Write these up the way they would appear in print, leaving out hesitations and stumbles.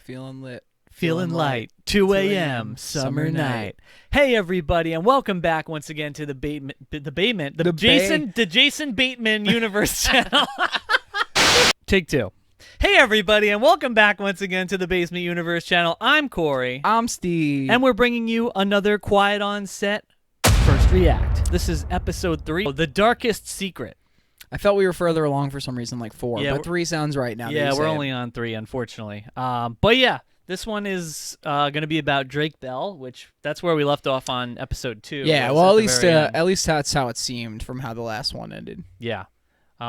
Feeling lit. Feeling light. 2 a.m. Summer night. Hey everybody, and welcome back once again to the Jason Bateman Universe channel. Take two. Hey everybody, and welcome back once again to the Basement Universe channel. I'm Corey. I'm Steve. And we're bringing you another Quietonset First React. This is episode 3, The Darkest Secret. I felt we were further along for some reason, like 4, Yeah, but 3 sounds right now. Yeah, we're only on 3, unfortunately. But yeah, this one is going to be about Drake Bell, which that's where we left off on episode 2. Yeah, well, at least that's how it seemed from how the last one ended. Yeah. We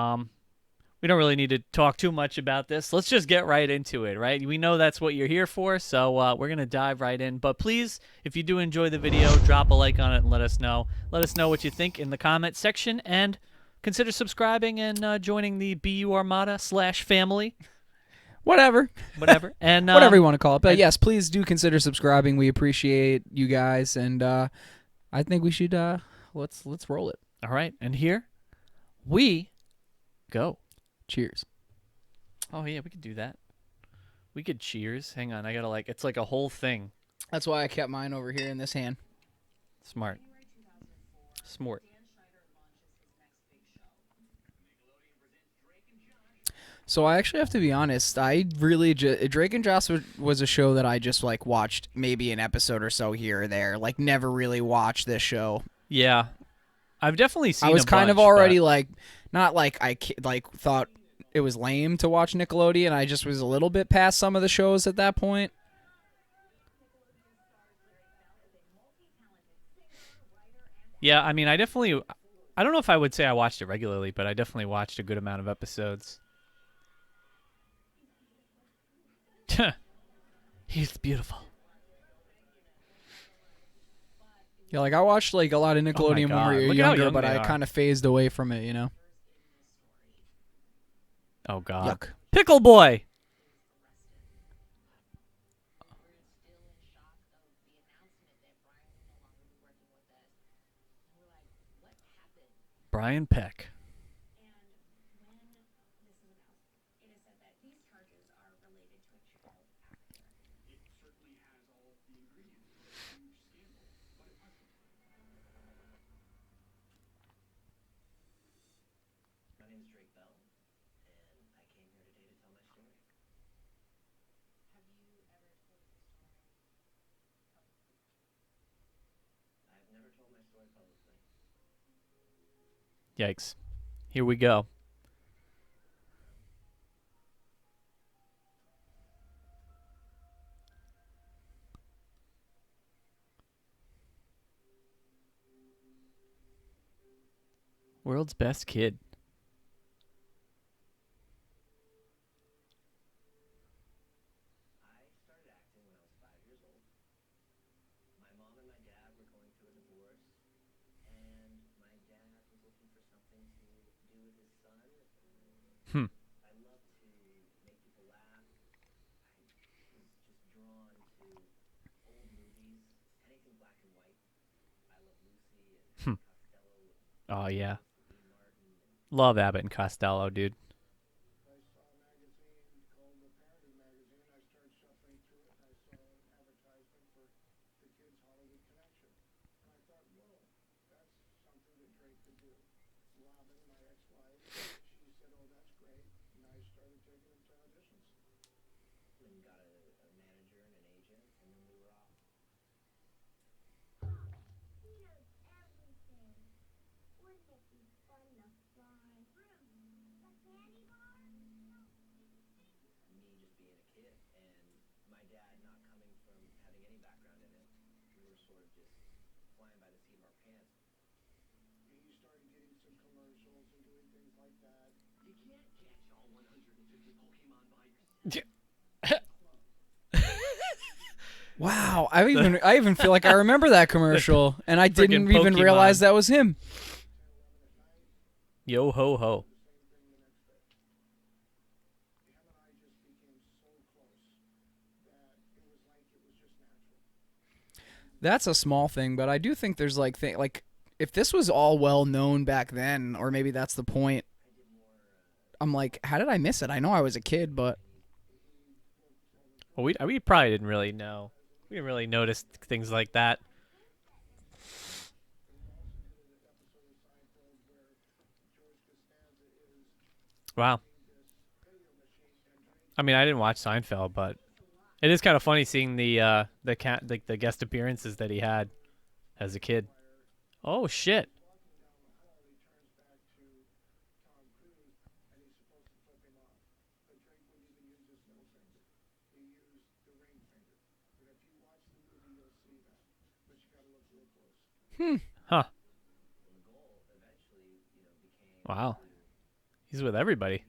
don't really need to talk too much about this. Let's just get right into it, right? We know that's what you're here for, so we're going to dive right in. But please, if you do enjoy the video, drop a like on it and let us know. Let us know what you think in the comment section, and consider subscribing and joining the BU Armada /family. Whatever. And whatever you want to call it. But yes, please do consider subscribing. We appreciate you guys, and I think we should let's roll it. All right, and here we go. Cheers. Oh yeah, we could do that. We could cheers. Hang on, I gotta it's like a whole thing. That's why I kept mine over here in this hand. Smart. So I actually have to be honest. I really Drake and Josh was a show that I just like watched maybe an episode or so here or there. Like never really watched this show. Yeah, I've definitely seen. I was a kind bunch, of already but... like not like I thought it was lame to watch Nickelodeon. I just was a little bit past some of the shows at that point. Yeah, I mean, I don't know if I would say I watched it regularly, but I definitely watched a good amount of episodes. He's beautiful. Yeah, like I watched like a lot of Nickelodeon when we were younger, but I kind of phased away from it, you know. Oh God. Yuck. Pickle Boy. Brian Peck. Yikes. Here we go. World's best kid. Hmm. Oh yeah. Love Abbott and Costello, dude. Wow, I even feel like I remember that commercial, and I didn't even Pokemon. realize that was him. Yo ho ho. That's a small thing, but I do think there's like if this was all well known back then, or maybe that's the point. I'm like, how did I miss it? I know I was a kid, but Well, we probably didn't really know. We didn't really notice things like that. Wow. I mean, I didn't watch Seinfeld, but it is kind of funny seeing the guest appearances that he had as a kid. Oh shit. Hmm. Huh. Wow. He's with everybody.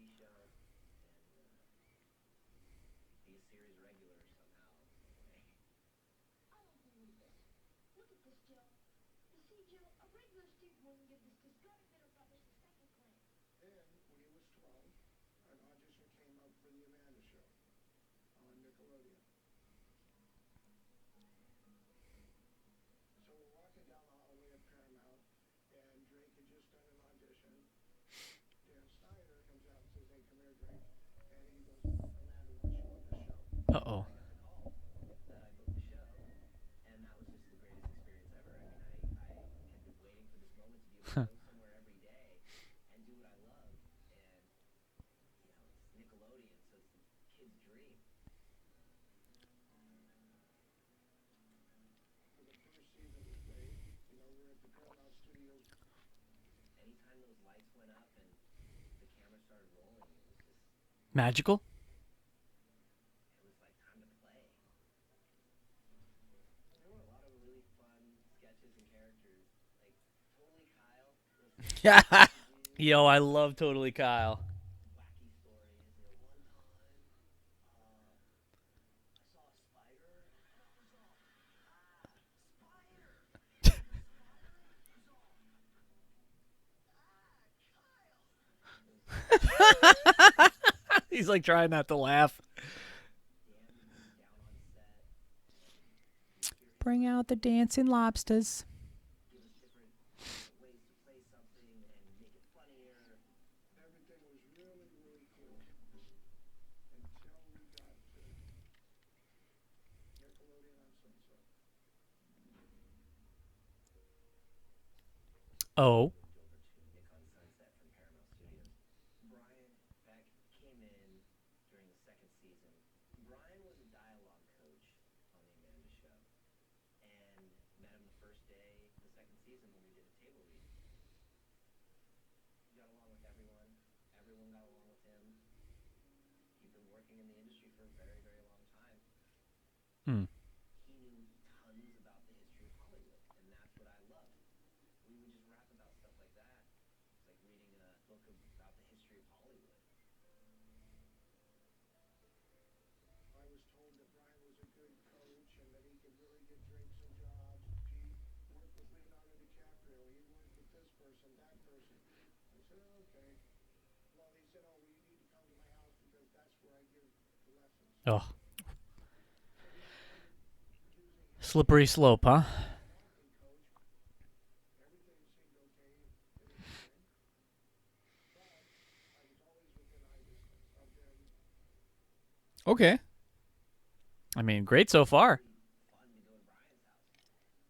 Uh oh. Magical? Yeah. Yo, I love Totally Kyle. He's like trying not to laugh. Bring out the dancing lobsters. Oh. Hmm. Oh. Slippery slope, huh? Okay. I mean, great so far.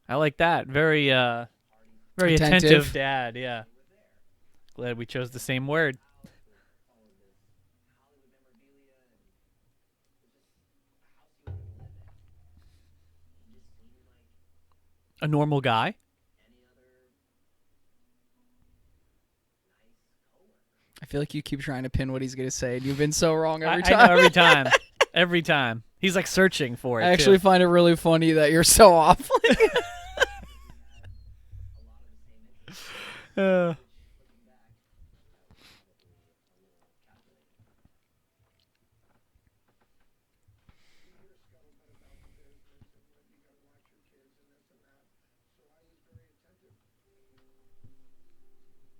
I like that. Very attentive Attentive. dad, yeah. Glad we chose the same word. A normal guy. I feel like you keep trying to pin what he's gonna say, and you've been so wrong every I know time. every time. Every time. He's like searching for I it actually too. find it really funny that you're so off. Uh,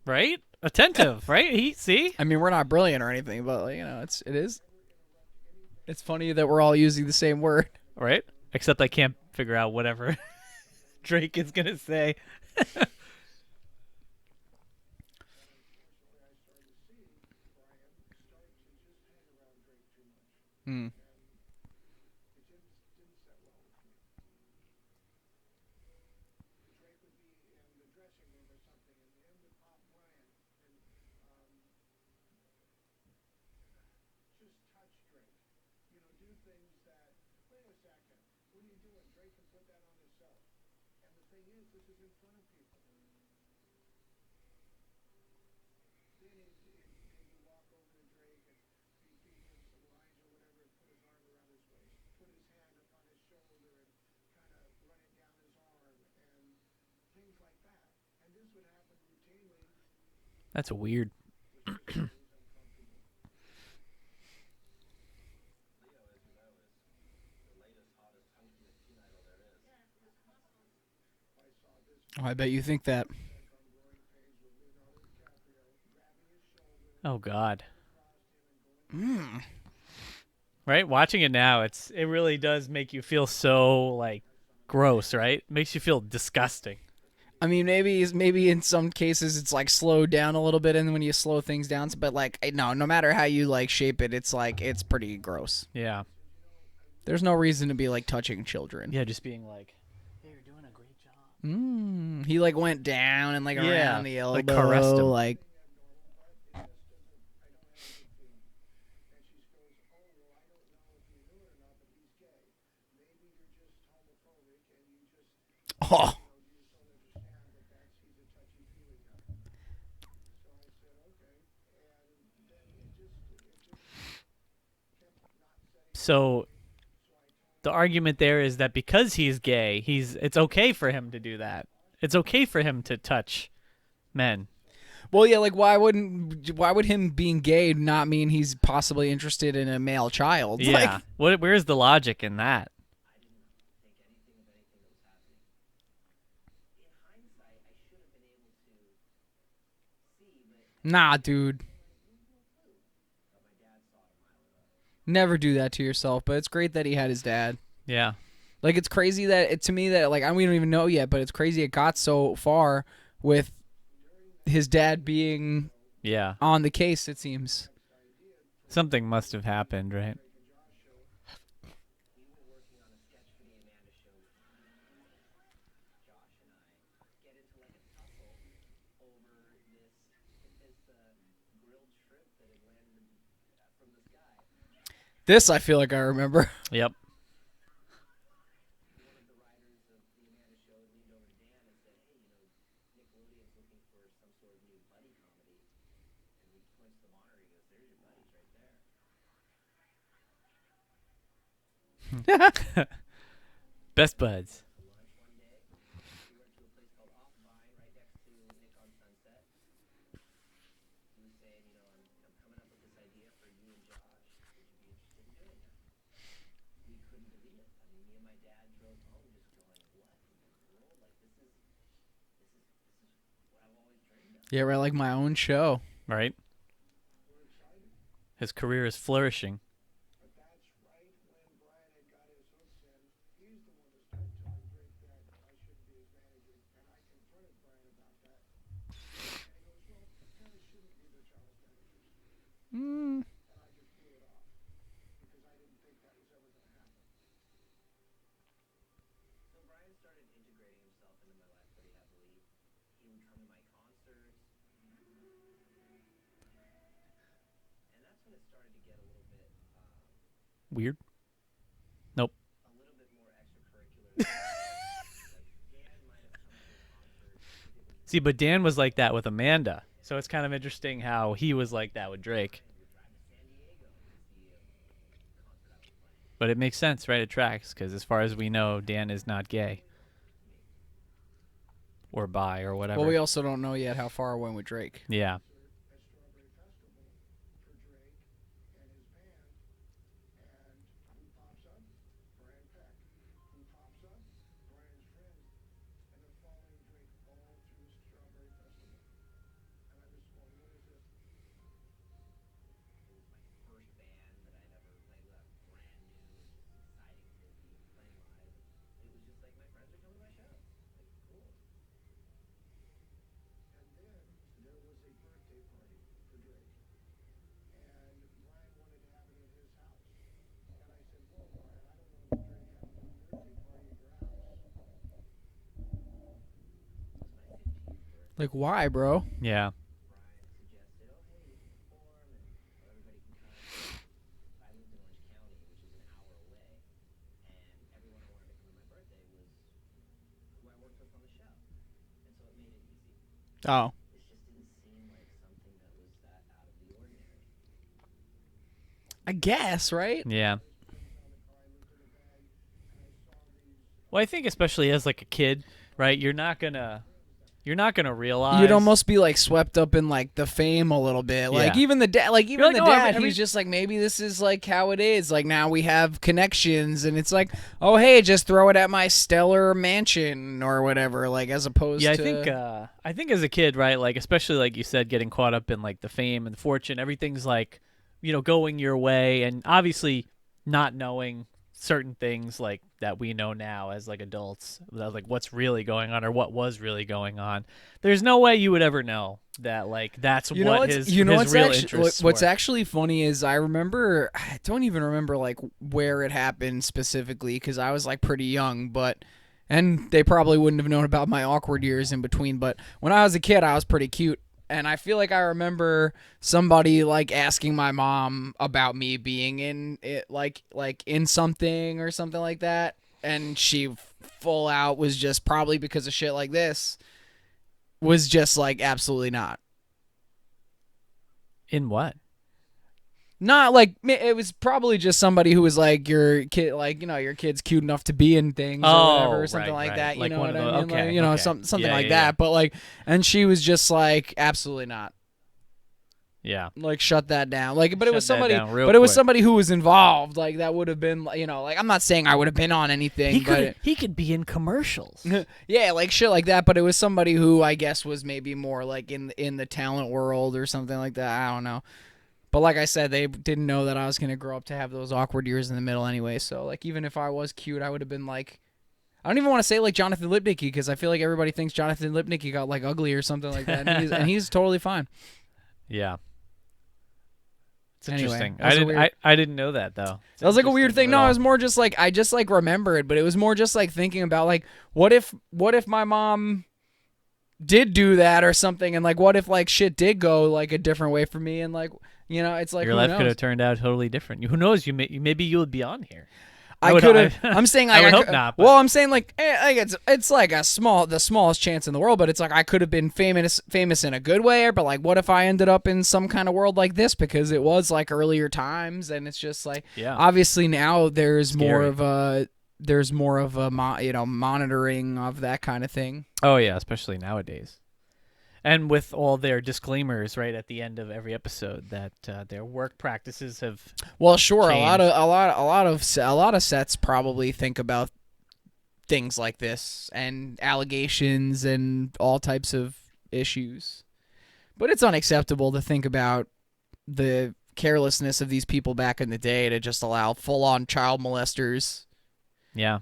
right? Attentive, right? He see? I mean, we're not brilliant or anything, but like, it's funny that we're all using the same word. Right? Except I can't figure out whatever Drake is gonna say. Hmm. That's weird. Oh, I bet you think that. Oh God. Mm. Right? Watching it now, it really does make you feel so like gross, right? Makes you feel disgusting. I mean, maybe in some cases it's like slowed down a little bit, and when you slow things down, but like no matter how you like shape it, it's like it's pretty gross. Yeah. There's no reason to be like touching children. Yeah, just being like, "Hey, you're doing a great job." He like went down and like around Yeah, the like caressed elbow, him. like oh. So the argument there is that because he's gay, it's okay for him to do that. It's okay for him to touch men. Well, yeah, like why would him being gay not mean he's possibly interested in a male child? Like Yeah. Where's the logic in that? nah, dude. Never do that to yourself, but it's great that he had his dad. Yeah. Like it's crazy that to me that like we don't even know yet, but it's crazy it got so far with his dad being Yeah. on the case. It seems. Something must have happened, right? This I feel like I remember. Yep. Best buds. Yeah, right. Like my own show. Right? His career is flourishing. Mm. Weird. Nope. See, but Dan was like that with Amanda. So it's kind of interesting how he was like that with Drake. But it makes sense, right? It tracks because as far as we know, Dan is not gay or bi or Well, whatever. we also don't know yet how far it went with Drake. Yeah. Like why, bro? Yeah. Oh, This just didn't seem like something that was that out of the ordinary. I guess, right? Yeah. Well, I think especially as like a kid, right? You're not gonna You'd realize. almost be like swept up in like the fame a little bit. Like Yeah. even the dad, like You're even like, the oh, dad, he's just like maybe this is like how it is. Like now we have connections, and it's like, oh hey, just throw it at my stellar mansion or whatever. Like as opposed yeah, to I think as a kid, right? Like especially like you said, getting caught up in like the fame and the fortune, everything's like, going your way, and obviously not knowing certain things like that we know now as like adults, like what's really going on or what was really going on. There's no way you would ever know that like that's you know what what's his you know his what's real actually interests what's were. actually funny is I don't even remember like where it happened specifically because I was like pretty young, but and they probably wouldn't have known about my awkward years in between. But when I was a kid, I was pretty cute. And I feel like I remember somebody like asking my mom about me being in it, like in something or something like that, and she full out was just probably because of shit like this was just like absolutely not. In what? Not like it was probably just somebody who was like your kid, like your kid's cute enough to be in things or whatever, or Oh, something right, like right. that. You Like know one what of I the mean? Like okay, okay. something Yeah, like yeah, that. But like, and she was just like absolutely not. yeah. Like shut that down. Like, but it was Shut that somebody, down real but it was quick. somebody who was involved. Like that would have been, like I'm not saying I would have been on anything, but He could be in commercials. yeah, like shit like that. But it was somebody who I guess was maybe more like in the talent world or something like that. I don't know. But like I said, they didn't know that I was gonna grow up to have those awkward years in the middle anyway. So like, even if I was cute, I would have been like, I don't even want to say like Jonathan Lipnicki because I feel like everybody thinks Jonathan Lipnicki got like ugly or something like that, and he's totally fine. Yeah. It's Anyway, interesting. that was a weird. I didn't know that though. It's That was like a weird interesting thing. No, it little- was more just like I just like remembered, but it was more just like thinking about like what if my mom did do that or something, and like what if like shit did go like a different way for me, and like it's like your who life could knows? have turned out totally different. Who knows? Maybe you would be on here. I would- could have. I'm saying like I would I hope could, not, but- Well, I'm saying like it's like the smallest chance in the world, but it's like I could have been famous in a good way. But like, what if I ended up in some kind of world like this because it was like earlier times, and it's just like Yeah. obviously now there's more Scary. of a monitoring of that kind of thing. Oh yeah, especially nowadays. And with all their disclaimers right at the end of every episode that their work practices have Well, sure, changed. a lot of sets probably think about things like this and allegations and all types of issues. But it's unacceptable to think about the carelessness of these people back in the day to just allow full-on child molesters. Yeah.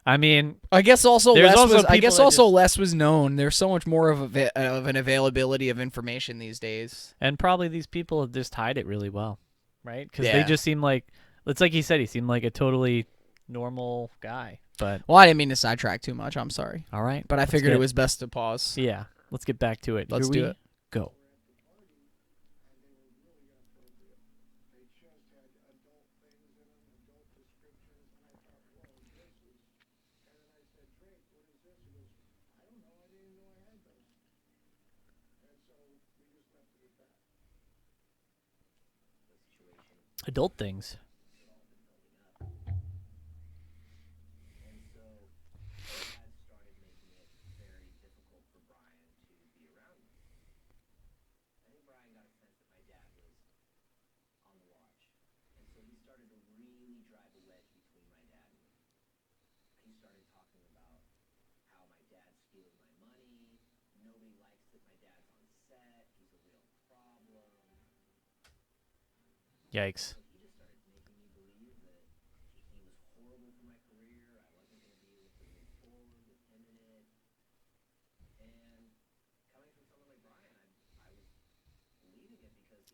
I mean, I guess also There's less also was. I people guess that also just- less was known. There's so much more of an availability of information these days. and probably these people have just hide it really well, right? Because Yeah. they just seem like it's like he said. He seemed like a totally normal guy. But Well, I didn't mean to sidetrack too much. I'm sorry, all right, but I let's figured get- it was best to pause. Yeah, let's get back to it. Let's Here do we it. Go. Adult things. And so that started making it very difficult for Brian to be around me. I think Brian got a sense that my dad was on the watch. And so he started to really drive a wedge between my dad and me. He started talking about how my dad's stealing my money. Nobody likes that my dad's on set. He's a real problem. Yikes. He just started making me believe that he was horrible for my career. I wasn't going to be able to move forward with him in it. And coming from someone like Brian, I was believing it because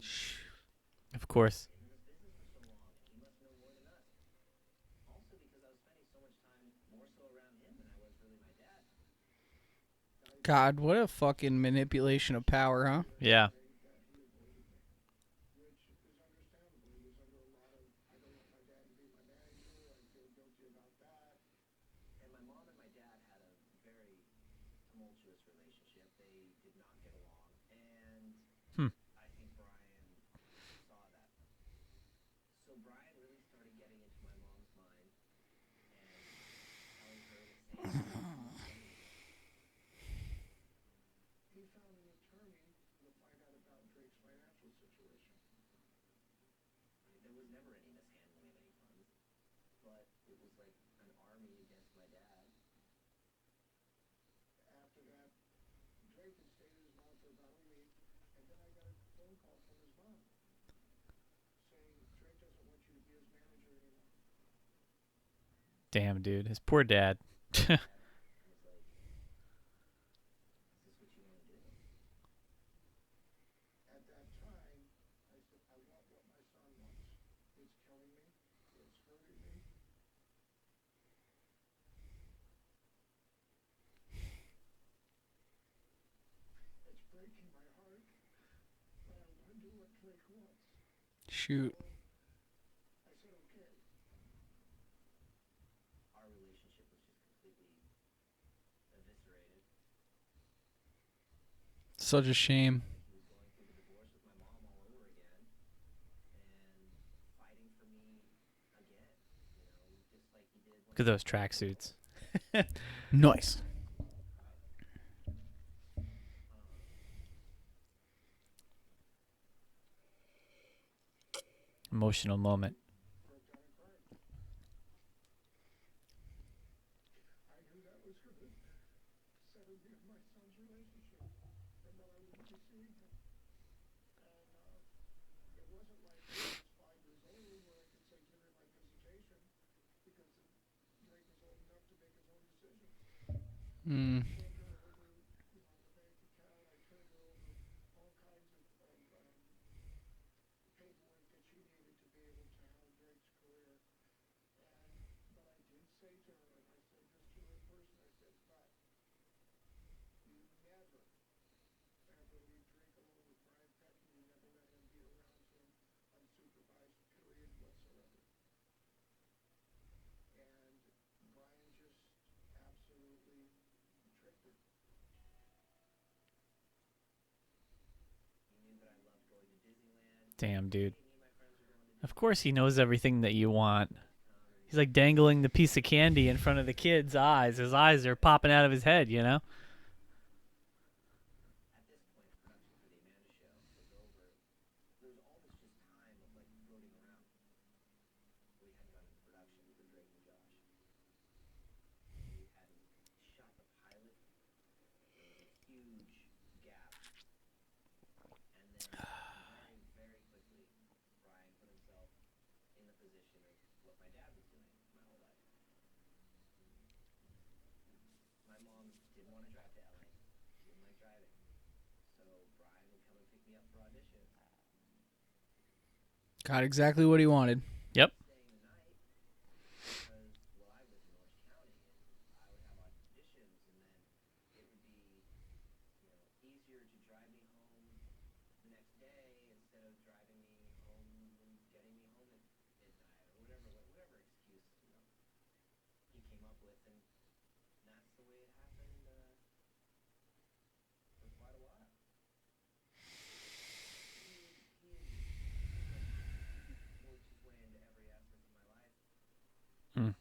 Of course. been in this business for so long. He must know more than us. Also because I was spending so much time more so around him than I was really my dad. God, what a fucking manipulation of power, huh? Yeah. And my mom and my dad had a very tumultuous relationship. they did not get along, and Hmm. I think Brian saw that. So Brian really started getting into my mom's mind and telling her to say no to me getting with Drake. He found an attorney to find out about Drake's financial situation. Right? There was never any mishandling of any funds, but it was like an army against my dad. After that, Drake had stayed at his mom for about a week, and then I got a phone call from his mom saying Drake doesn't want you to be his manager anymore. Damn, dude. His poor dad. I was like, is this what you want to do? At that time, I said, I want what my son wants. It's killing me. It's hurting me. It's breaking my heart. But I want to do what Drake wants. Shoot. So I said, okay. Our relationship was just completely eviscerated. Such a shame. He was going through the divorce with my mom all over again and fighting for me again, just like he did when Look at those tracksuits. Nice. Emotional moment. broke down and cried. I knew that was going to sever me and my son's relationship and that I wouldn't be seeing him. And it wasn't like when I was 5 years old where I could say, give him my visitation because Drake was old enough to make his own decisions. Mm. I turned her over, the bank account. I turned her over all kinds of paperwork that she needed to be able to have Drake's career. But I did say to her, and I said this to her in person, I said, but you never, ever leave Drake alone with Brian Peck, and you never let him be around him unsupervised, period, whatsoever. And Brian just absolutely tricked her. He knew that I loved going to Disneyland. Damn, dude. Hey, me and my friends are going to Of course he knows everything that you want. He's like dangling the piece of candy in front of the kid's eyes. His eyes are popping out of his head, you know? At this point, production for the Amanda Show was over. There was all this just time of like floating around. We hadn't gone into production for Drake and Josh. We hadn't shot the pilot. There was a huge gap. And then very, very quickly, Brian put himself in the position of what my dad was doing my whole life. My mom didn't want to drive to LA. She didn't like driving. So Brian would come and pick me up for auditions. Got exactly what he wanted. Yep. Staying the night because, well, I lived in Orange County and I would have auditions, and then it would be, easier to drive me home the next day instead of driving me home and getting me home at midnight or whatever excuse he came up with, and that's the way it happened for quite a while. He had pretty much worked his way into every aspect of my life. Hmm.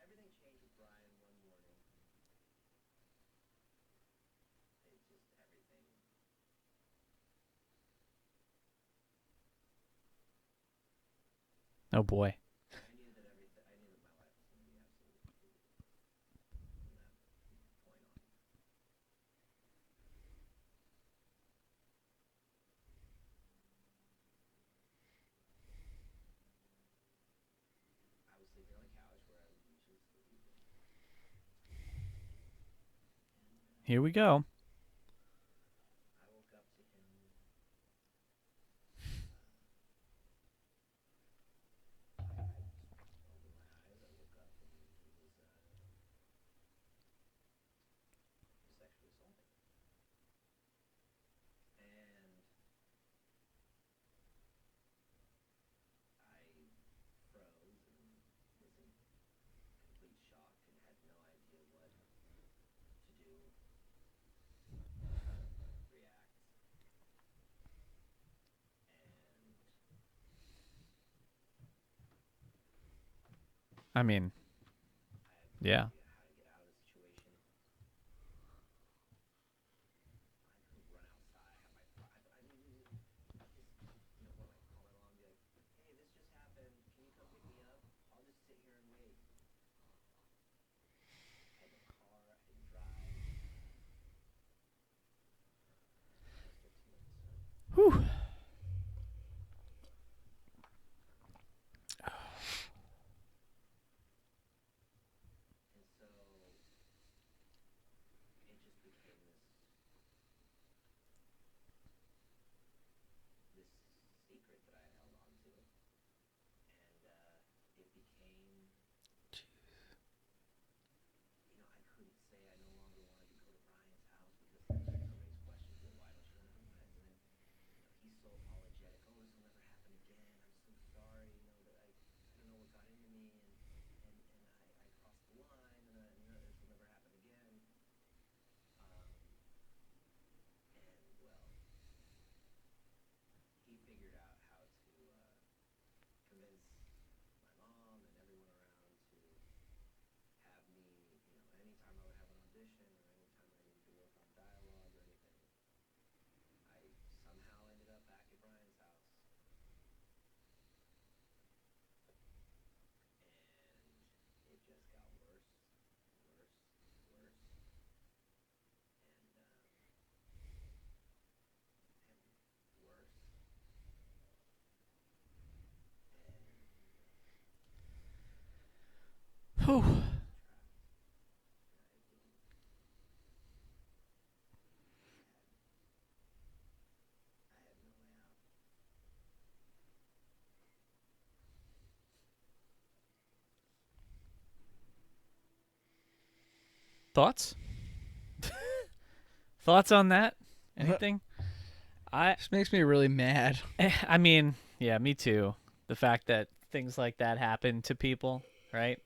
Everything changed with Brian one morning. It just everything. Oh boy. I knew that everything. I knew that my life was going to be absolutely completely different from that point on. I was sleeping on the couch where I would usually sleep. Here we go. I woke up to him. I just opened my eyes. I woke up and he was sexually assaulting me. And I froze and was in complete shock. I mean, yeah. how to get out of the situation. I could run outside, I mean, just, what, like, call my mom and be like, hey, this just happened. Can you come pick me up? I'll just sit here and wait. I had no car. I didn't drive. It's 15 minutes. Whew. And so it just became this secret that I had held on to, and it became, I couldn't say I no longer wanted to go to Brian's house because then that raised questions. Well, why don't you want to go to Brian's? And then, he's so apologetic. Oh, this will never happen again. I'm so sorry. That I don't know what got into me, and I crossed the line, and this will never happen again. And well, he figured out how to convince my mom and everyone around to have me, anytime I would have an audition or anytime I needed to work on dialogue or anything, I somehow ended up back at Brian's house. And it just got worse, worse, worse, and worse. Whew. I had no way out. Thoughts? Thoughts on that? Anything? This makes me really mad. I mean, yeah, me too. The fact that things like that happen to people, right?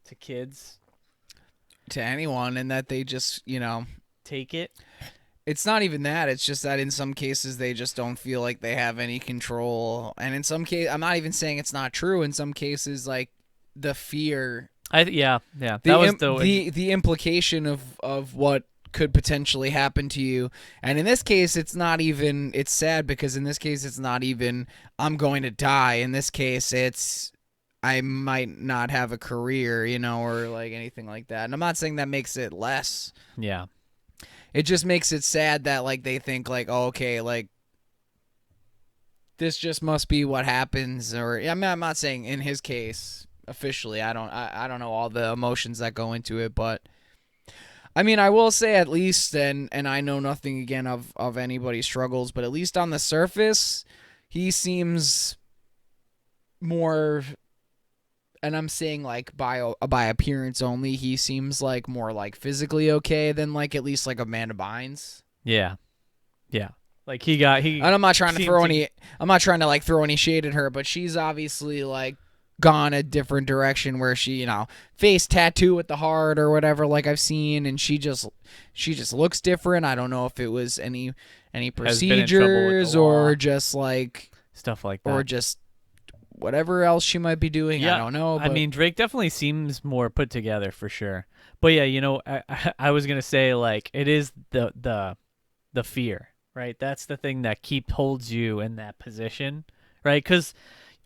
To kids, To anyone, and that they just, take it. it's not even that. It's just that in some cases they just don't feel like they have any control. And in some cases, I'm not even saying it's not true. In some cases, like the fear, Yeah. the That was the implication of what could potentially happen to you. And in this case, it's not even. It's sad because in this case, it's not even I'm going to die. In this case, it's I might not have a career, or like anything like that. And I'm not saying that makes it less. yeah. It just makes it sad that like they think like, oh, okay, like this just must be what happens. Or I'm not saying in his case officially. I don't know all the emotions that go into it, but I mean, I will say at least, and I know nothing again of anybody's struggles, but at least on the surface, he seems more. And I'm saying like by appearance only, he seems like more like physically okay than like at least like Amanda Bynes. Yeah. Yeah. Like he And I'm not trying to seemed throw any. I'm not trying to like throw any shade at her, but she's obviously like gone a different direction where she, face tattoo with the heart or whatever. Like I've seen, and she just looks different. I don't know if it was any Has been in trouble with procedures the law. or just like stuff like that. or just whatever else she might be doing. Yeah, I don't know. I But mean, Drake definitely seems more put together for sure. But yeah, I was gonna say like it is the fear, right? That's the thing that holds you in that position, right? Because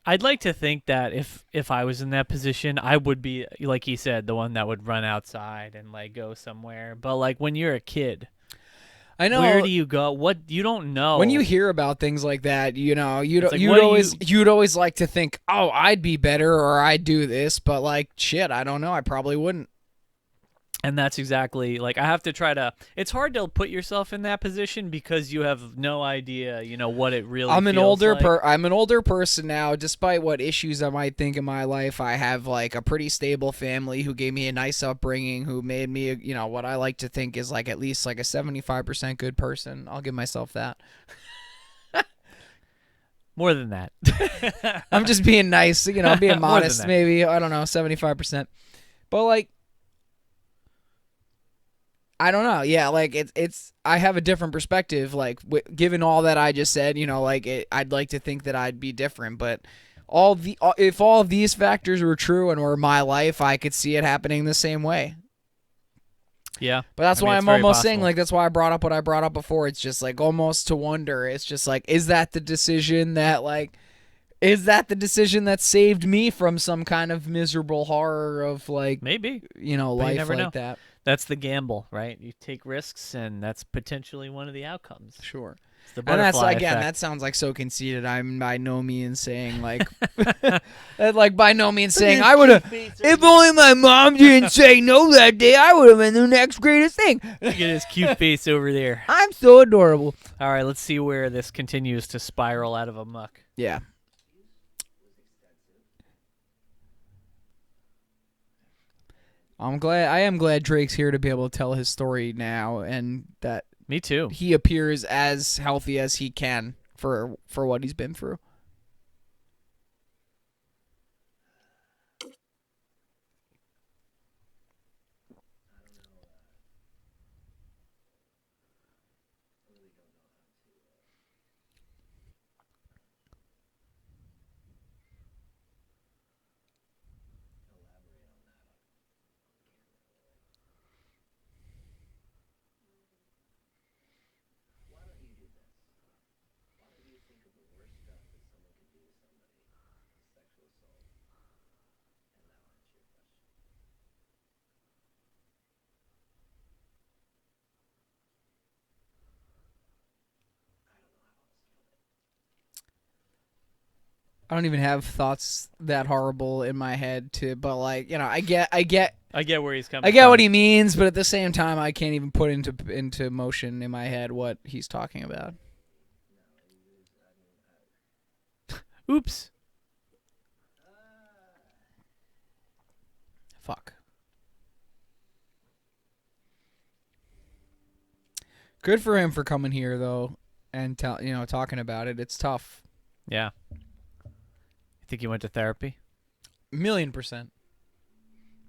I'd like to think that if I was in that position, I would be like he said, the one that would run outside and like go somewhere. But like when you're a kid, I know. where do you go? What you don't know. When you hear about things like that, you'd like, you'd always like to think, oh, I'd be better or I'd do this, but like shit, I don't know, I probably wouldn't. And that's exactly like I have to try to. It's hard to put yourself in that position because you have no idea, what it really. I'm an feels older like. I'm an older person now. Despite what issues I might think in my life, I have like a pretty stable family who gave me a nice upbringing, who made me, what I like to think is like at least like a 75% good person. I'll give myself that. More than that. I'm just being nice, being More than modest. that. Maybe I don't know, 75%. But like. I don't know. Yeah, like it's. I have a different perspective. Like given all that I just said, like I'd like to think that I'd be different. But if all of these factors were true and were my life, I could see it happening the same way. Yeah. But that's I mean, why it's I'm very almost saying, possible. like, that's why I brought up what I brought up before. It's just like almost to wonder. It's just like, is that the decision that saved me from some kind of miserable horror of, like, Maybe. But you life never like know. that? That's the gamble, right? You take risks, and that's potentially one of the outcomes. Sure. It's the And that's, butterfly again, effect. that sounds like so conceited. I'm by no means saying, like, like, by no means saying I would have, if only my mom didn't say no that day, I would have been the next greatest thing. Look at his cute face over there. I'm so adorable. All right, let's see where this continues to spiral out of a muck. Yeah. I am glad Drake's here to be able to tell his story now, and that Me too. he appears as healthy as he can for what he's been through. Why don't you do this? Why don't you think of the worst stuff that someone could do to somebody, sexual assault, and that'll answer your question. I don't know how else to put it. I don't even have thoughts that horrible in my head but, like, I get I get where he's coming I get from. what he means, but at the same time I can't even put into motion in my head what he's talking about. Oops. Fuck. Good for him for coming here though and talking about it. It's tough. Yeah. You think he went to therapy? 1,000,000%.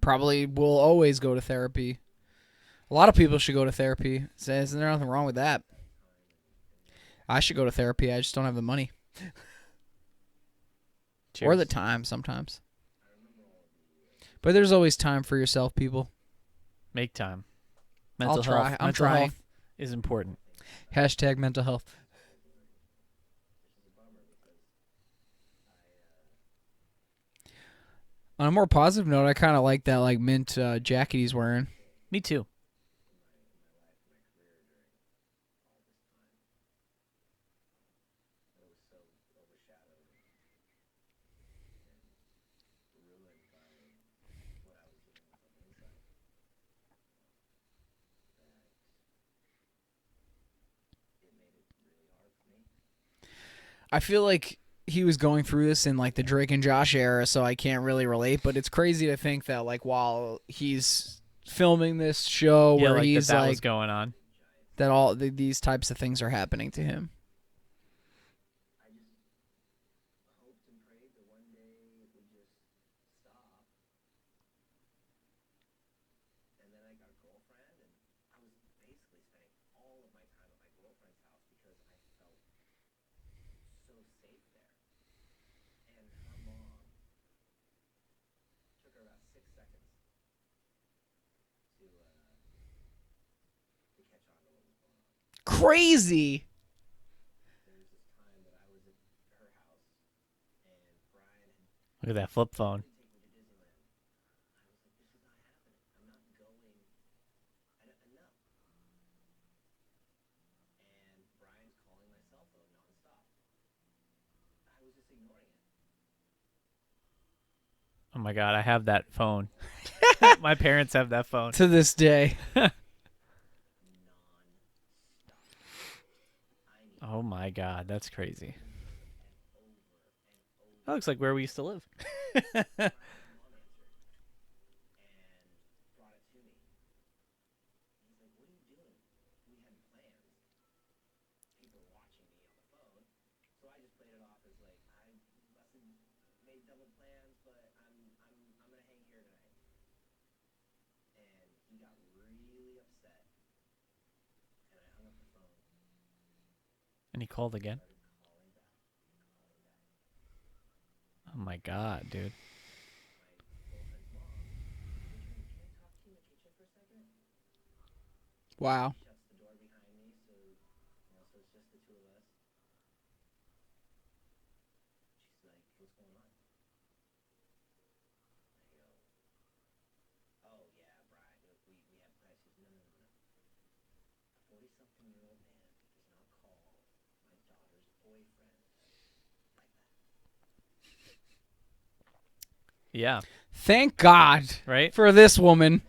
Probably will always go to therapy. A lot of people should go to therapy. Isn't there nothing wrong with that? I should go to therapy. I just don't have the money. Cheers. Or the time sometimes. But there's always time for yourself, people. Make time. I'll try. Health. I'm Mental trying. health is important. Hashtag mental health. On a more positive note, I kind of like that, like, mint jacket he's wearing. Me too. I feel like he was going through this in, like, the Drake and Josh era, so I can't really relate. But it's crazy to think that, like, while he's filming this show Yeah, where like he's that like was going on. that all these types of things are happening to him. I just hoped and prayed that one day it would just stop. And then I got a girlfriend, and I was basically spending all of my time at my girlfriend's house because I felt so safe there. And her mom took her about 6 seconds to catch on to what was going on. Crazy. There was this time that I was at her house, and Brian had Look at that flip phone. take me to Disneyland. I was like, this is not happening. I'm not going. No. And Brian's calling my cell phone nonstop. I was just ignoring it. Oh my god, I have that phone. My parents have that phone. To this day. Oh my god, that's crazy. That looks like where we used to live. And brought it to me. He's like, what are you doing? We had plans. People were watching me on the phone. So I just played it off as like, I must have made double plans, but I'm gonna hang here tonight. And he got really upset. And I hung up the phone. And he called again. Oh my God, dude. my girlfriend's mom, Adrian, can I talk to you in the kitchen for a second? Wow. She shuts the door behind me, so so it's just the two of us. She's like, "What's going on?" I go, "Oh yeah, Brian, we had plans." She's, "No, no, no, no. A 40-something-year-old man does not call my daughter's boyfriend like that." Yeah. Thank God Right. for this woman.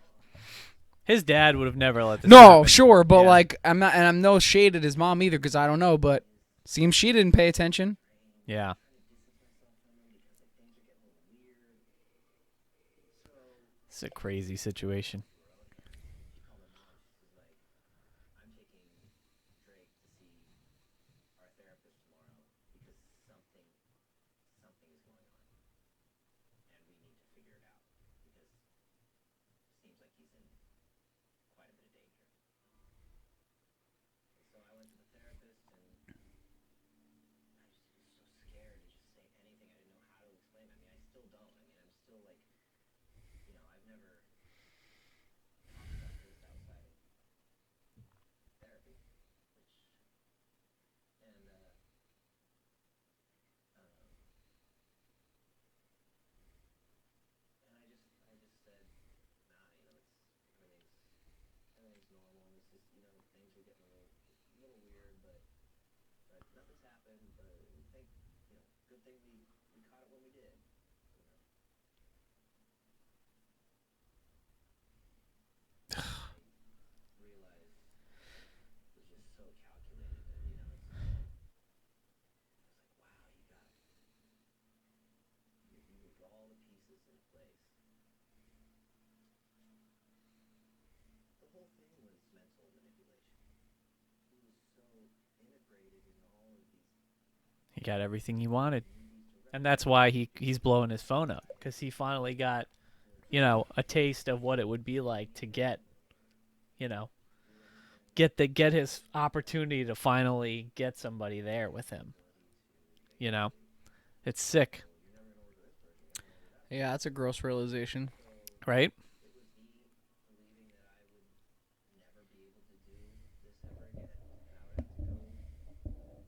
His dad would have never let this No, happen. sure, but Yeah. like I'm not, and I'm no shade at his mom either because I don't know, but seems she didn't pay attention. Yeah. It's a crazy situation. She called my mom. She's like, "I'm taking Drake to see our therapist tomorrow because something is going on, and we need to figure it out because it seems like he's in quite a bit of danger." And so I went to the therapist, and I just was so scared to just say anything. I didn't know how to explain. I mean, I still don't. I mean, I'm still like, I've never talked about this outside of therapy, and um, I just said, nah, everything's normal. It's just, things are getting a little weird, but nothing's happened. But good thing we caught it when we did. I realized it was just so calculated that it's like, wow, you moved all the pieces into place. The whole thing was mental manipulation. He was so integrated in all of these He got everything he wanted. directions. And that's why he's blowing his phone up, because he finally got, a taste of what it would be like to get, you know, get his opportunity to finally get somebody there with him. You know, it's sick, Yeah, that's a gross realization. right? It was me believing that I would never be able to do this ever again, and I would have to go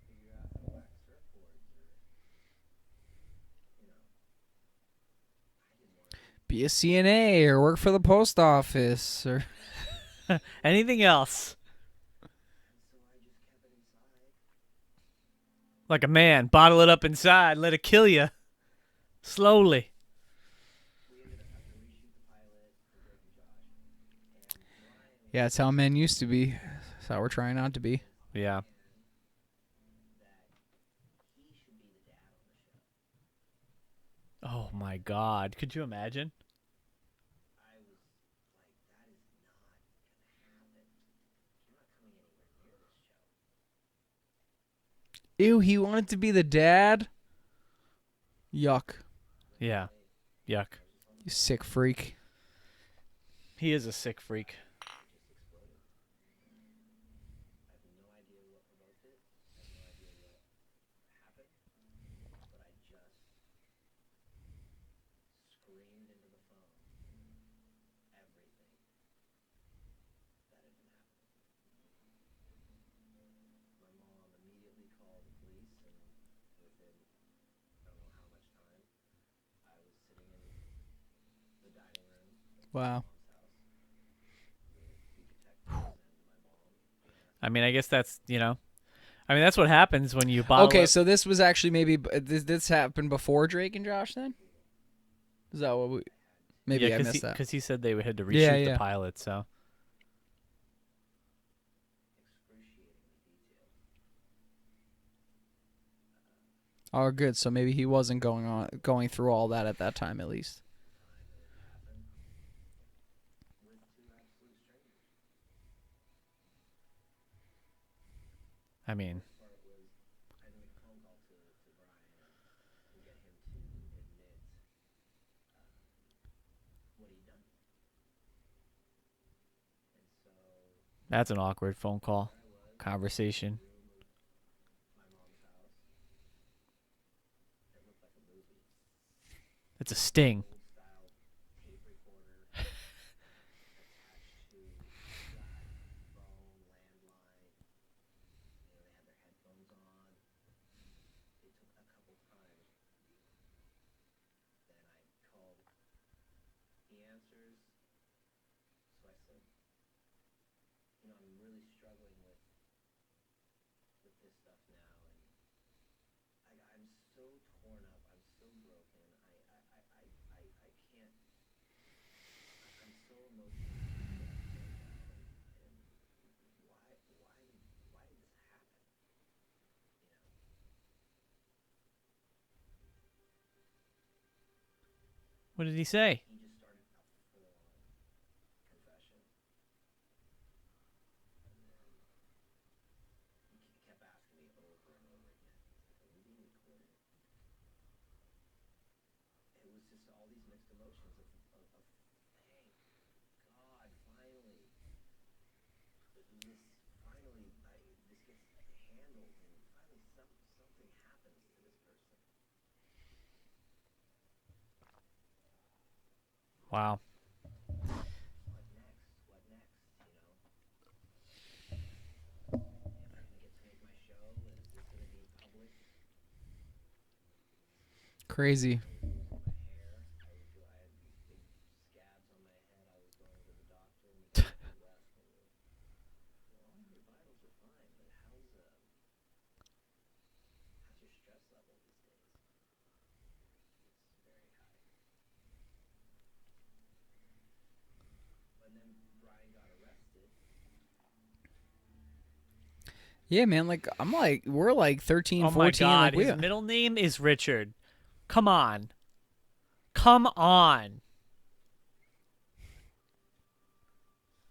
figure out how to wax surfboards, or I didn't want to be. Be a CNA or work for the post office or Anything else? And so I just kept it inside. Like a man, bottle it up inside, let it kill you slowly. We ended up having to reshoot the pilot for Drake and Josh, and Brian was yeah, that's how men used to be. That's how we're trying not to be. Yeah. that he should be the dad on the show. Oh my God, could you imagine? I was like, that is not gonna happen. You're not coming anywhere near this show. Ew, he wanted to be the dad? Yuck. Yeah. Yuck. You sick freak. He is a sick freak. It just exploded. I have no idea what provoked it. I have no idea what happened, but I just screamed into the phone everything that had been happening. My mom immediately called the police, and within I don't know how much time, I was sitting in the dining room at my Wow. mom's house with two detectives and my mom. I mean, I guess that's what happens when you bottle Okay, up. so this was actually maybe this happened before Drake and Josh then? Is that what we maybe Yeah, I missed that. because he said they had to reshoot Yeah, the yeah. pilot, so. Excruciatingly detailed. Oh, good. So maybe he wasn't going through all that at that time at least. Time that it happened with two absolute strangers. I mean, Part was I had to make a phone call to Brian and get him to admit what he'd done. And so that's an awkward phone call there I was in conversation. the room of my mom's house. It looked like a movie. It's a sting. old style tape recorder attached to a flat phone landline. They had their headphones on. It took a couple times. Then I called the answers. So I said, I'm really struggling with this stuff now, and I'm so torn up. I'm so broken. I can't. I'm so emotionally distressed right now, and why did this happen? You know. What did he say? He just started a full-on confession, and then he kept asking me over and over again. Are we being recorded? It was just all these mixed emotions of thank God, finally, this gets handled, and finally something happens to this person. Wow. What next? What next? Am I gonna get to make my show? Is this gonna be public? Crazy. I was losing my hair. I had these big scabs on my head. I was going to the doctor, and the doctor was asking me, all your vitals are fine, but how's your stress level these days? It's very high. And then Brian got arrested. Yeah, man. Like I'm like we're like 13, Oh my 14. God. Like we. His middle name is Richard. Come on. Come on.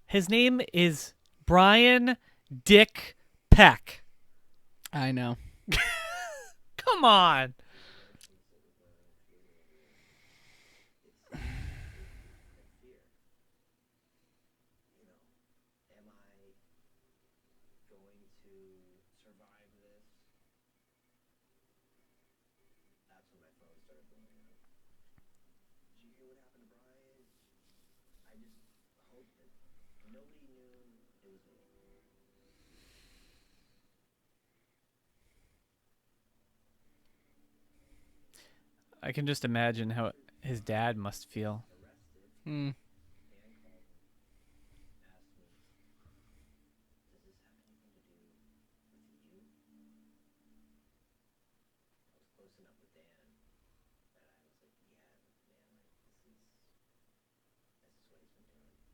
His name is Brian Dick Peck. I know. Come on. It's and fear. Am I going to survive this? That's when my phone started blowing up. Did you hear what happened to Brian? I just hoped that nobody knew it was me. I can just imagine how his dad must feel. Arrested. Hmm. Dan called me, asked me, does this have anything to do with you? I was close enough with Dan that I was like, yeah, man, like this is what he's been doing.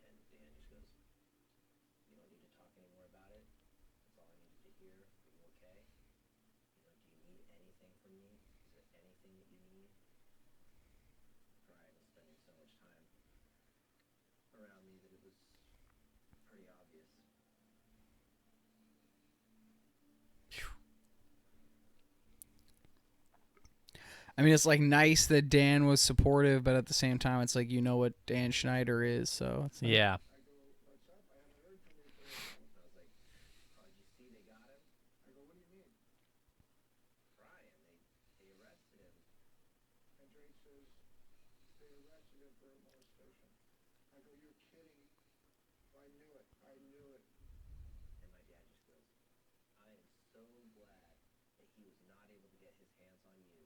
And Dan just goes, you don't need to talk anymore about it. That's all I needed to hear. Are you okay? Do you need anything from me? Is there anything that you need? Brian was spending so much time around me that it was pretty obvious. I mean, it's like nice that Dan was supportive, but at the same time, it's like what Dan Schneider is. So it's like, Yeah. I go, what's up? I haven't heard from you for a while. I was like, oh, did you see they got him? I go, what do you mean? Brian, they arrested him. And Drake says, they arrested him for a molestation. I go, you're kidding. I knew it. I knew it. And my dad just goes, I am so glad that he was not able to get his hands on you.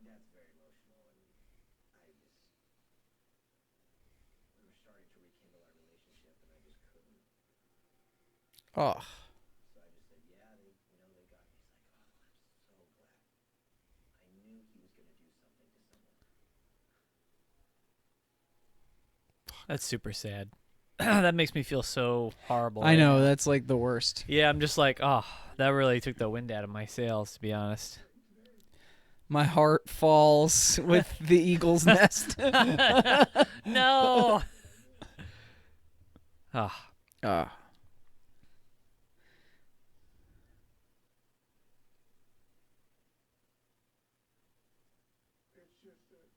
My dad's very emotional, and we were starting to rekindle our relationship, and I just couldn't. oh, So I just said, yeah, they got me. He's like, oh, I'm so glad. I knew he was going to do something to someone. That's super sad. That makes me feel so horrible. I right know now. that's like the worst. Yeah, I'm just like, oh, that really took the wind out of my sails, to be honest. My heart falls with the eagle's nest. No. Ah. Ah. It's just that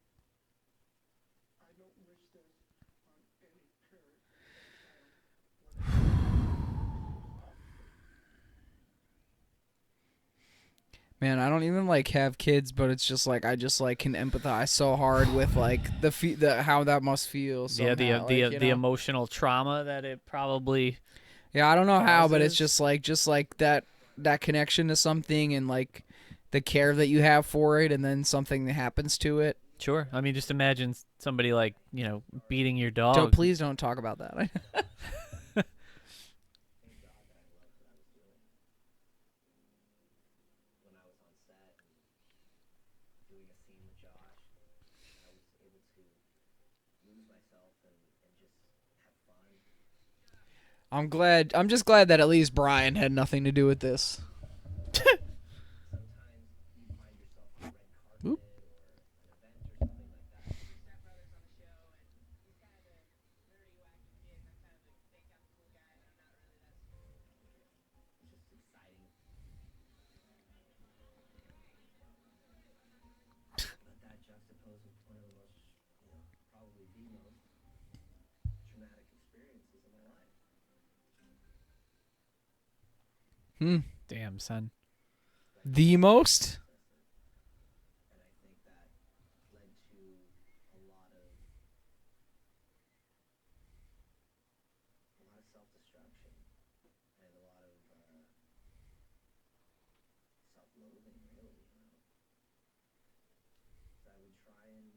I don't wish this on any parent or child. Man, I don't even like have kids, but it's just like I just like can empathize so hard with like the how that must feel. Yeah, Somehow, like, you the know? emotional trauma that it probably Yeah, I don't know how, but it's causes. just like that connection to something and like the care that you have for it, and then something that happens to it. Sure. I mean, just imagine somebody like beating your Don't dog. please don't talk about that. Thank God that I loved what I was doing. When I was on set and doing a scene with Josh, I was able to lose myself and just have fun. I'm glad. I'm just glad that at least Brian had nothing to do with this. Sometimes you find yourself on a red carpet Oop. or an event or something like that. It's just exciting. But that juxtaposed with one of the most, probably the most traumatic experiences of my life. Hmm. Damn, son. The most. And I think that led to a lot of self-destruction and a lot of self-loathing, really. So I would try and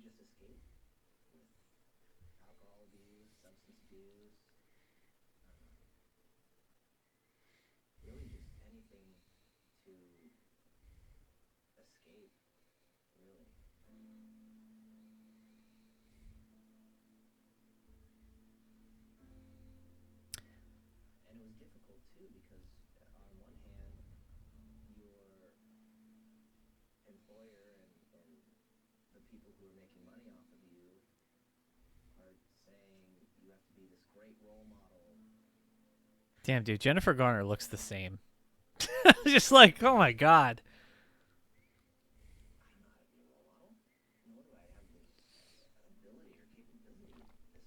just escape with alcohol abuse, substance abuse, really just anything to escape, really. And it was difficult too because on one hand, your employer and the people who are making money off of you are saying you have to be this great role model. Damn, dude. Jennifer Garner looks the same. Just like, oh my god. I don't know how to be a role model, nor do I have the ability or capability at this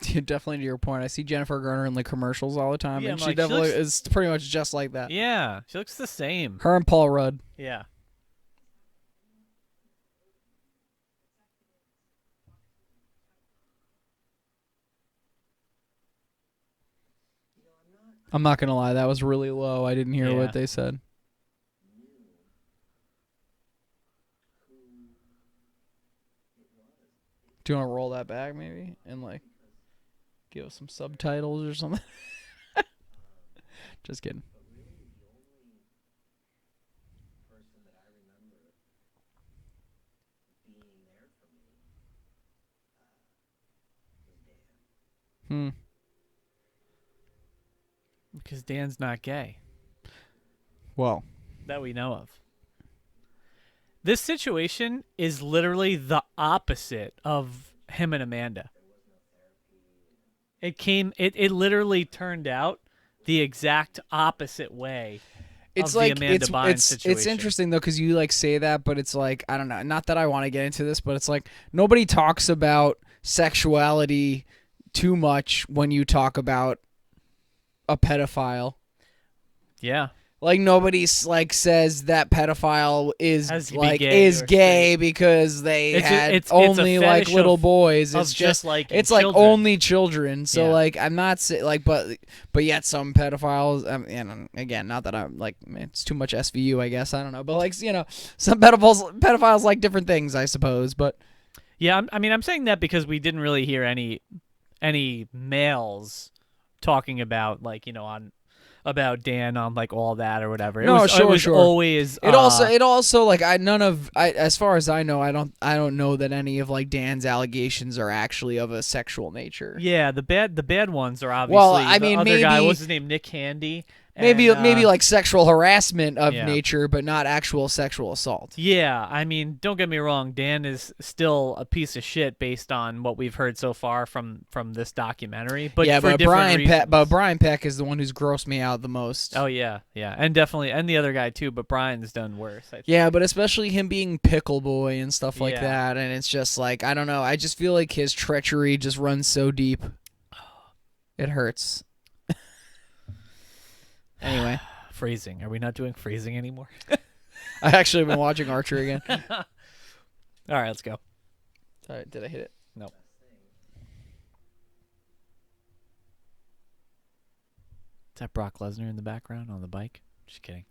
point. Definitely to your point. I see Jennifer Garner in the commercials all the time, Yeah, and I'm she like, she definitely looks- is pretty much just like that. Yeah, she looks the same. Her and Paul Rudd. Yeah. I'm not gonna lie, that was really low. I didn't hear Yeah. what they said. Knew who it was. Do you want to roll that back maybe and like give us some subtitles or something? Just kidding. But really, the only person that I remember being there for me was Dan. Hmm. Because Dan's not gay. Well, That we know of. This situation is literally the opposite of him and Amanda. It literally turned out the exact opposite way it's of like the Amanda Bynes it's situation. interesting though because you like say that, but it's like I don't know. Not that I want to get into this, but it's like nobody talks about sexuality too much when you talk about a pedophile. Yeah. Like nobody's like says that pedophile is Has to be like gay is or gay because they It's had it's a only like fetish little of- boys. of It's just liking it's like children. only children. So Yeah. like I'm not like but yet some pedophiles. And again, not that I'm like it's too much SVU. I guess I don't know, but like some pedophiles like different things. I suppose, but Yeah, I'm saying that because we didn't really hear any males talking about about Dan on like all that or whatever. No, it sure, was sure. always it also like as far as I know, I don't know that any of like Dan's allegations are actually of a sexual nature. yeah, the bad ones are obviously Well, I mean, the other guy, maybe- what's his name, Nick Handy. Maybe and, maybe like sexual harassment of yeah. nature, but not actual sexual assault. Yeah, I mean, don't get me wrong, Dan is still a piece of shit based on what we've heard so far from this documentary. But yeah, for but different reasons. Brian Peck is the one who's grossed me out the most. Oh yeah, and definitely, and the other guy too. But Brian's done worse. I think. Yeah, but especially him being pickle boy and stuff like Yeah. that, and it's just like I don't know. I just feel like his treachery just runs so deep. It hurts. Anyway, Phrasing. Are we not doing phrasing anymore? I actually have been watching Archer again. All right, let's go. Did I hit it? No. Is that Brock Lesnar in the background on the bike? Just kidding.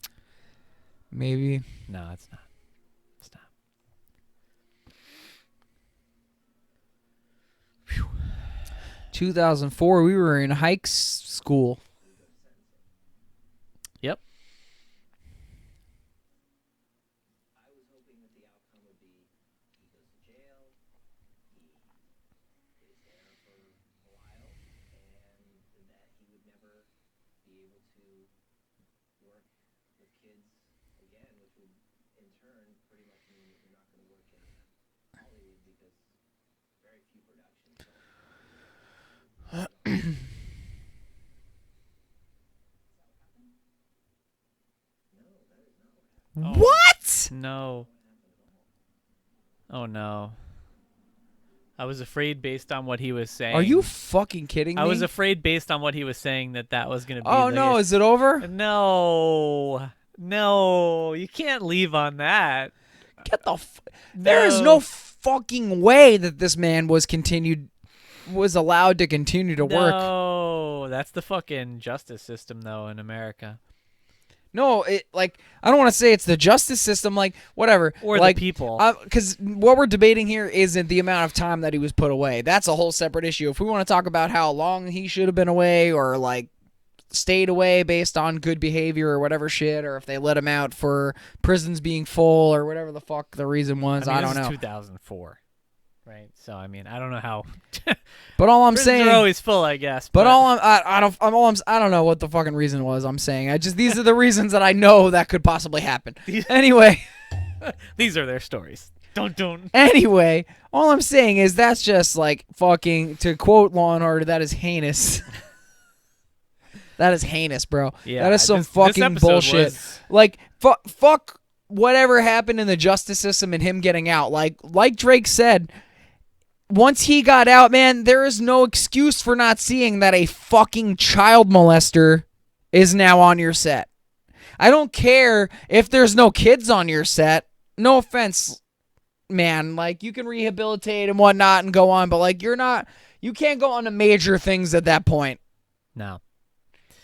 Maybe. No, it's not. It's not. 2004, we were in hikes school. Yep. I was hoping that the outcome would be he goes to jail, he is there for a while, and that he would never be able to work with kids again, which would in turn pretty much mean that you're not going to work in Hollywood because very few productions. Oh, What? No. Oh no. I was afraid based on what he was saying. Are you fucking kidding me? I was afraid based on what he was saying that was going to be Oh, no. Is it over? No. No. You can't leave on that. Get the There is no fucking way that this man was allowed to continue to work. No. That's the fucking justice system, though, in America. No, I don't want to say it's the justice system, whatever. Or the people. Because what we're debating here isn't the amount of time that he was put away. That's a whole separate issue. If we want to talk about how long he should have been away or, stayed away based on good behavior or whatever shit, or if they let him out for prisons being full or whatever the fuck the reason was, I don't know. This is 2004, right? So, I don't know how. But all I'm prisons saying, are always full, I guess. but I don't know what the fucking reason was. I'm saying these are the reasons that I know that could possibly happen. Anyway, these are their stories. Don't. Anyway, all I'm saying is that's just fucking, to quote Law and Order, that is heinous. That is heinous, bro. Yeah, that is some this fucking episode bullshit. Fuck whatever happened in the justice system and him getting out. Like Drake said, once he got out, man, there is no excuse for not seeing that a fucking child molester is now on your set. I don't care if there's no kids on your set. No offense, man. You can rehabilitate and whatnot and go on, but you can't go on to major things at that point. No.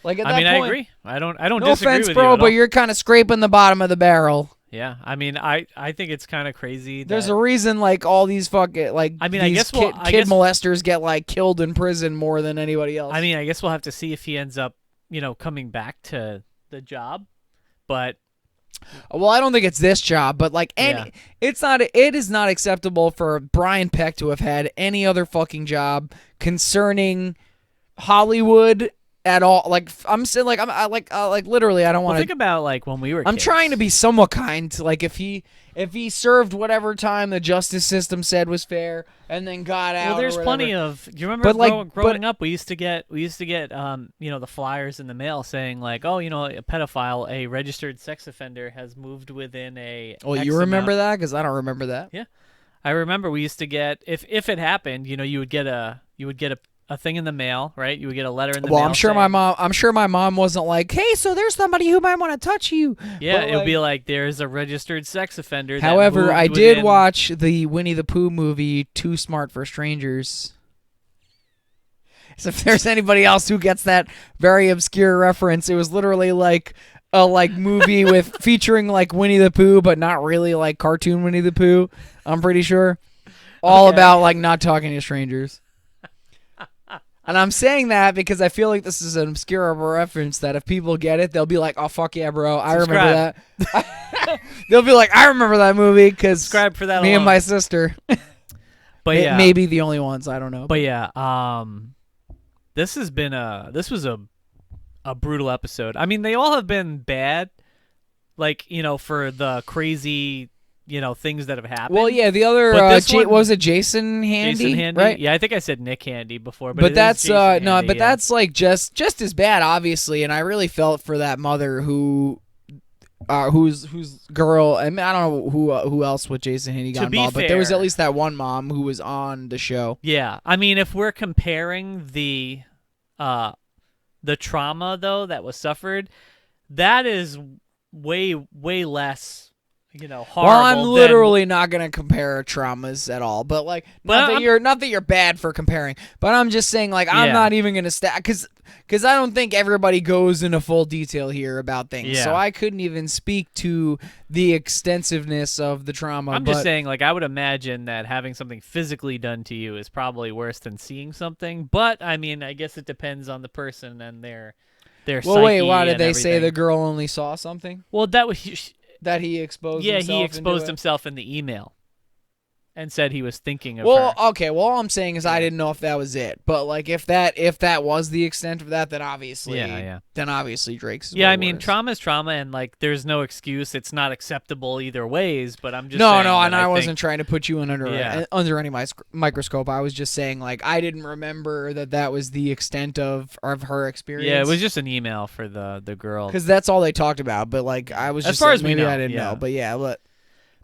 At that I point, agree. I don't no disagree offense, with bro, you at but all. you're kind of scraping the bottom of the barrel. Yeah, I think it's kind of crazy. There's a reason all these fucking I these guess kid molesters get killed in prison more than anybody else. I guess we'll have to see if he ends up, coming back to the job. But well, I don't think it's this job, but Yeah. it is not acceptable for Brian Peck to have had any other fucking job concerning Hollywood at all. I'm saying, literally, I don't want to think about when we were. I'm kids. trying to be somewhat kind. If he served whatever time the justice system said was fair, and then got out. Well, there's or plenty whatever. of. Do you remember But, growing up? We used to get the flyers in the mail saying a pedophile, a registered sex offender, has moved within a. Well, X you remember amount. that? Because I don't remember that. Yeah, I remember we used to get if it happened, you would get a thing in the mail, right? You would get a letter in the mail. Well, I'm sure my mom wasn't like, "Hey, so there's somebody who might want to touch you." Yeah, But, it would be like there's a registered sex offender. that However, moved I did within- watch the Winnie the Pooh movie, Too Smart for Strangers. So if there's anybody else who gets that very obscure reference, it was literally a movie with featuring Winnie the Pooh, but not really cartoon Winnie the Pooh. I'm pretty sure. All Okay. about not talking to strangers. And I'm saying that because I feel like this is an obscure reference that if people get it, they'll be like, "Oh fuck yeah, bro, I remember that." They'll be like, "I remember that movie because Subscribe for that me alone. and my sister." But yeah, maybe the only ones. I don't know. But yeah, this was a brutal episode. They all have been bad, for the crazy, things that have happened. Well, yeah, the other But this one- was it Jason Handy? Jason Handy, right? Yeah, I think I said Nick Handy before, But it is that's Jason no, Handy, but yeah. that's just as bad, obviously. And I really felt for that mother whose girl. I don't know who else with Jason Handy got To be involved, but there was fair- at least that one mom who was on the show. Yeah, if we're comparing the trauma though that was suffered, that is way less, horrible. Well, I'm than- literally not gonna compare traumas at all, but like, not that you're bad for comparing, but I'm just saying, like, I'm Yeah. not even gonna because I don't think everybody goes into full detail here about things, so Yeah. I couldn't even speak to the extensiveness of the trauma. I'm but just saying, like, I would imagine that having something physically done to you is probably worse than seeing something. But I mean, I guess it depends on the person and their well, psyche. wait, why did and they say everything. the girl only saw something Well, that was that he exposed? yeah, himself he exposed into it? himself in the email and said he was thinking of Well, her. okay. Well, all I'm saying is I didn't know if that was it, but like if that was the extent of that, then obviously, Drake's. Is Yeah, way I mean, worse. trauma is trauma, and like, there's no excuse. It's not acceptable either ways. But I'm just No, saying no, that and I think- wasn't trying to put you in Yeah. under any microscope. I was just saying, like, I didn't remember that was the extent of her experience. Yeah, it was just an email for the girl. because that's all they talked about. But like, I was As just far like, as we maybe know, I didn't yeah. know. But yeah,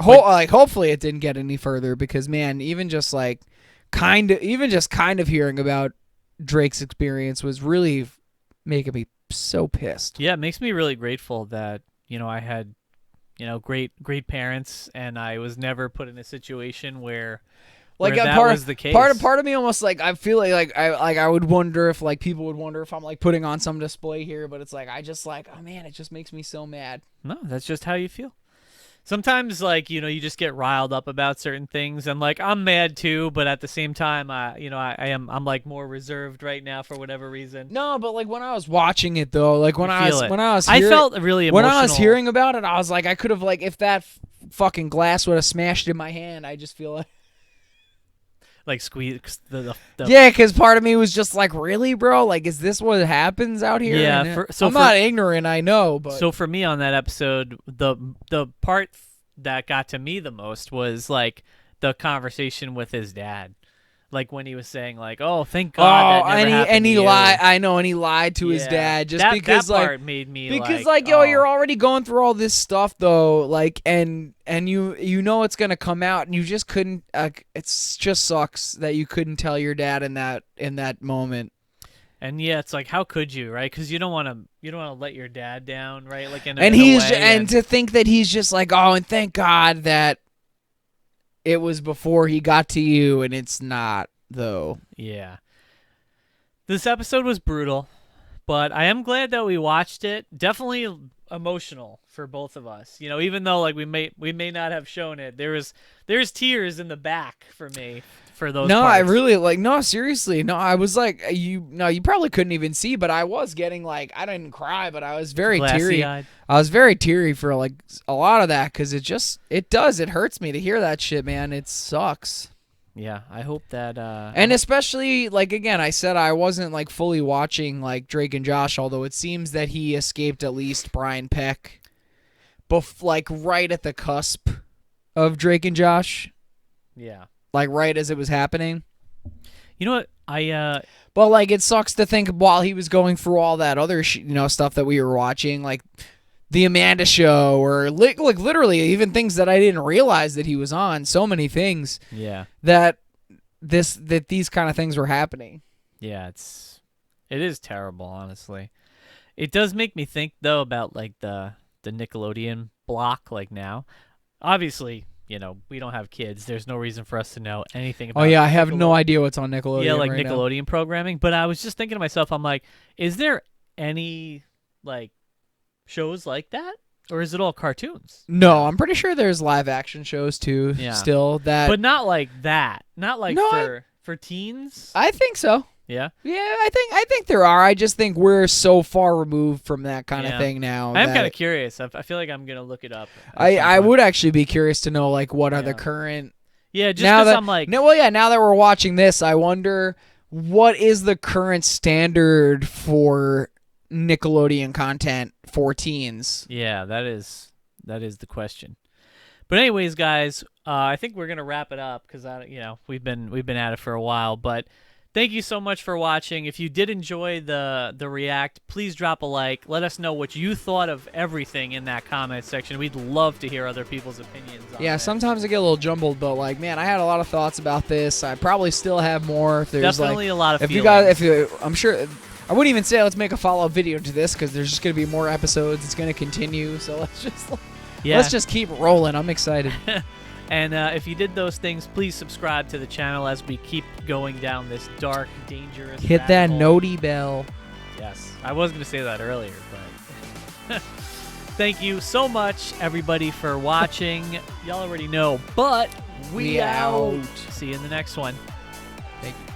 like hopefully it didn't get any further because man, even just kind of hearing about Drake's experience was really making me so pissed. Yeah, it makes me really grateful that I had great parents, and I was never put in a situation where that was the case. Part of me almost like I feel like I would wonder if like people would wonder if I'm like putting on some display here, but it's like I just like, oh man, it just makes me so mad. No, that's just how you feel. Sometimes, like, you just get riled up about certain things, and like, I'm mad too, but at the same time, I'm like more reserved right now for whatever reason. No, but like when I was watching it though, like when I I felt really emotional. when I was hearing about it, I was like, I could have like if that fucking glass would have smashed in my hand, I just feel like squeeze the yeah, because part of me was just like, really, bro? Like, is this what happens out here? Yeah, And, I'm not ignorant, I know, but so for me on that episode, the part that got to me the most was like the conversation with his dad, like when he was saying like, "Oh, thank God." that never happened and he to you." lied. I know, and he lied to his Yeah. dad just that, because that like part made me because like, yo, oh. you're already going through all this stuff though, like and you know it's gonna come out, and you just couldn't. It's just sucks that you couldn't tell your dad in that moment. And yeah, it's like, how could you, right? Because you don't want to let your dad down, right? Like, And to think that he's just like, oh, and thank God that it was before he got to you, and it's not though. Yeah. This episode was brutal, but I am glad that we watched it. Definitely emotional for both of us. Even though like we may not have shown it, there's tears in the back for me for those. No, parts. I really no, seriously. No, I was like you probably couldn't even see, but I was getting like I didn't cry, but I was very teary. Glassy-eyed. I was very teary for like a lot of that cuz it hurts me to hear that shit, man. It sucks. Yeah, I hope that and especially like again, I said I wasn't like fully watching like Drake and Josh, although it seems that he escaped at least Brian Peck like right at the cusp of Drake and Josh, yeah. like right as it was happening. You know what? But like it sucks to think while he was going through all that other stuff that we were watching, like the Amanda Show, or like literally even things that I didn't realize that he was on. So many things. Yeah. That these kind of things were happening. Yeah, it is terrible, honestly. It does make me think though about like the Nickelodeon block like now. Obviously, we don't have kids. There's no reason for us to know anything about Oh yeah, I have no idea what's on Nickelodeon. Yeah, like right Nickelodeon programming. But I was just thinking to myself, I'm like, is there any like shows like that? Or is it all cartoons? No, I'm pretty sure there's live action shows too. Yeah. Still that, But not like that. Not like No, for teens. I think so. Yeah. Yeah, I think there are. I just think we're so far removed from that kind of Yeah. thing now. I am that kind of curious. I feel like I'm gonna look it up. at some I point. would actually be curious to know like what are the Yeah. current. Yeah, just now because that I'm like, no, well, yeah. Now that we're watching this, I wonder what is the current standard for Nickelodeon content for teens. yeah, that is the question. But anyways, guys, I think we're gonna wrap it up because we've been at it for a while. But thank you so much for watching. If you did enjoy the react, please drop a like. Let us know what you thought of everything in that comment section. We'd love to hear other people's opinions on Yeah, it. sometimes I get a little jumbled, but like, man, I had a lot of thoughts about this. I probably still have more. If there's Definitely like, a lot of if feelings. you guys, I'm sure I wouldn't even say let's make a follow-up video to this because there's just going to be more episodes. It's going to continue. So let's just keep rolling. I'm excited. And if you did those things, please subscribe to the channel as we keep going down this dark, dangerous Hit that rabbit hole. noti bell. Yes. I was going to say that earlier, but thank you so much, everybody, for watching. Y'all already know, but we out. See you in the next one. Thank you.